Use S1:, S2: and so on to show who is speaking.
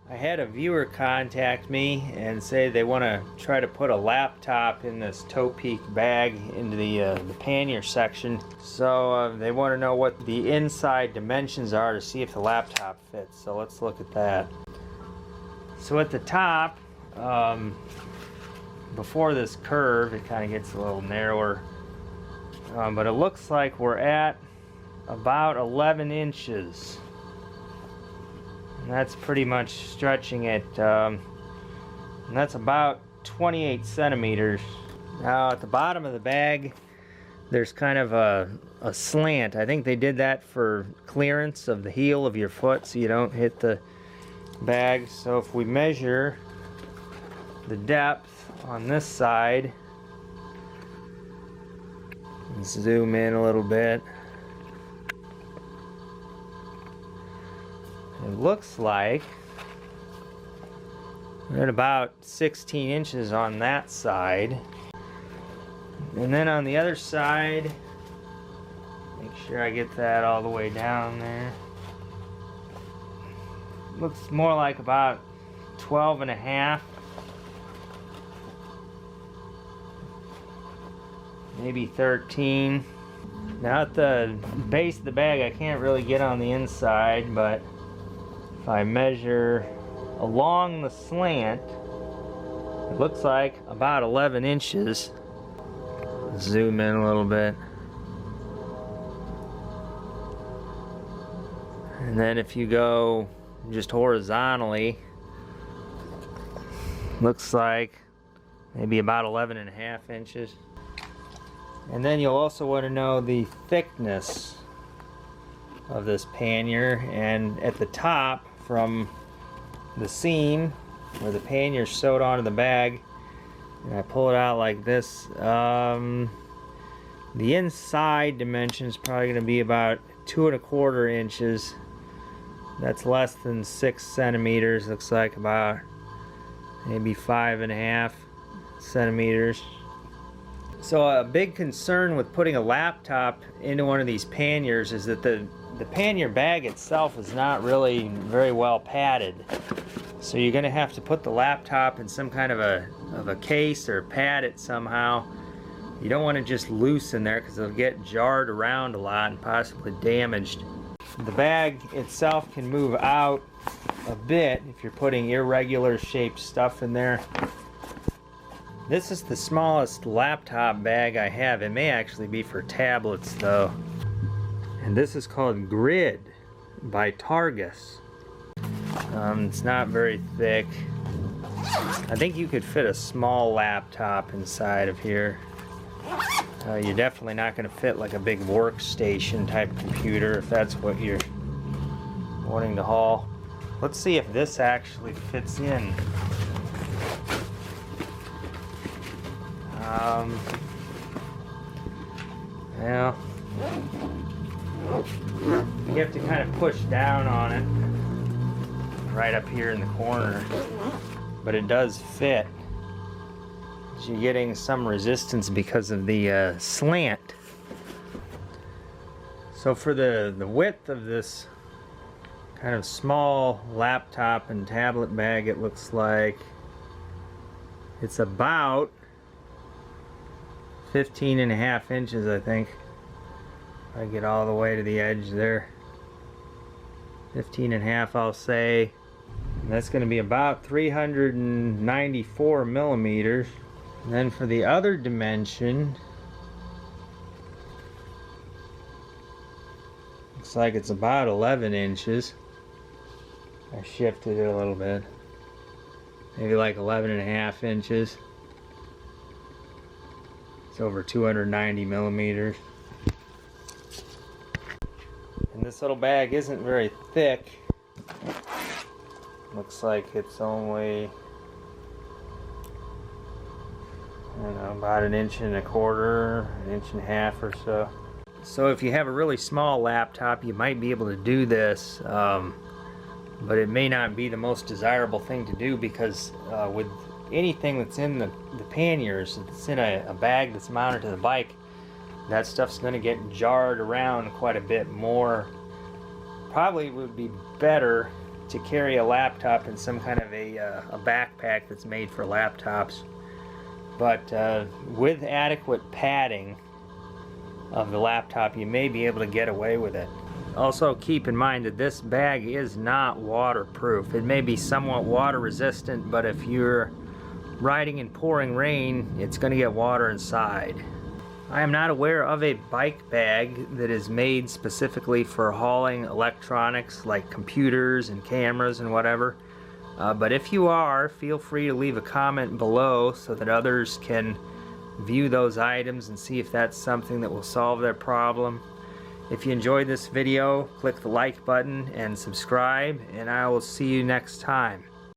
S1: I had a viewer contact me and say they want to try to put a laptop in this Topeak bag into the pannier section. So they want to know what the inside dimensions are to see if the laptop fits. So let's look at that. So at the top, before this curve, it kind of gets a little narrower. But it looks like we're at about 11 inches. And that's pretty much stretching it. And that's about 28 centimeters. Now at the bottom of the bag, there's kind of a slant. I think they did that for clearance of the heel of your foot so you don't hit the bag. So if we measure the depth on this side, zoom in a little bit. It looks like we're at about 16 inches on that side. And then on the other side, make sure I get that all the way down there. Looks more like about 12 and a half. Maybe 13. Now at the base of the bag, I can't really get on the inside, but if I measure along the slant, it looks like about 11 inches. Zoom in a little bit. And then if you go just horizontally, looks like maybe about 11 and a half inches. And then you'll also want to know the thickness of this pannier, and at the top from the seam where the pannier sewed onto the bag, and I pull it out like this, the inside dimension is probably going to be about 2¼ inches. That's less than 6 centimeters. Looks like about maybe 5½ centimeters. So a big concern with putting a laptop into one of these panniers is that the pannier bag itself is not really very well padded. So you're going to have to put the laptop in some kind of a case or pad it somehow. You don't want to just loose in there because it'll get jarred around a lot and possibly damaged. The bag itself can move out a bit if you're putting irregular shaped stuff in there. This is the smallest laptop bag I have. It may actually be for tablets though. And this is called Grid by Targus. It's not very thick. I think you could fit a small laptop inside of here. You're definitely not going to fit like a big workstation type computer if that's what you're wanting to haul. Let's see if this actually fits in. Well, you have to kind of push down on it right up here in the corner, but it does fit. You're getting some resistance because of the slant. So for the width of this kind of small laptop and tablet bag, it looks like it's about 15½ inches, I think. If I get all the way to the edge there. 15½, I'll say. And that's going to be about 394 millimeters. And then for the other dimension, looks like it's about 11 inches. I shifted it a little bit. Maybe like 11½ inches. It's over 290 millimeters. And this little bag isn't very thick. Looks like it's only, I don't know, about 1¼ inches, 1½ inches or so. So if you have a really small laptop, you might be able to do this, but it may not be the most desirable thing to do because with anything that's in the panniers, it's in a bag that's mounted to the bike, that stuff's going to get jarred around quite a bit more. Probably would be better to to carry a laptop in some kind of a backpack that's made for laptops. But with adequate padding of the laptop, you may be able to get away with it. Also keep in mind that this bag is not waterproof. It may be somewhat water resistant, but if you're riding in pouring rain, it's going to get water inside. I am not aware of a bike bag that is made specifically for hauling electronics like computers and cameras and whatever. But if you are, feel free to leave a comment below so that others can view those items and see if that's something that will solve their problem. If you enjoyed this video, click the like button and subscribe, and I will see you next time.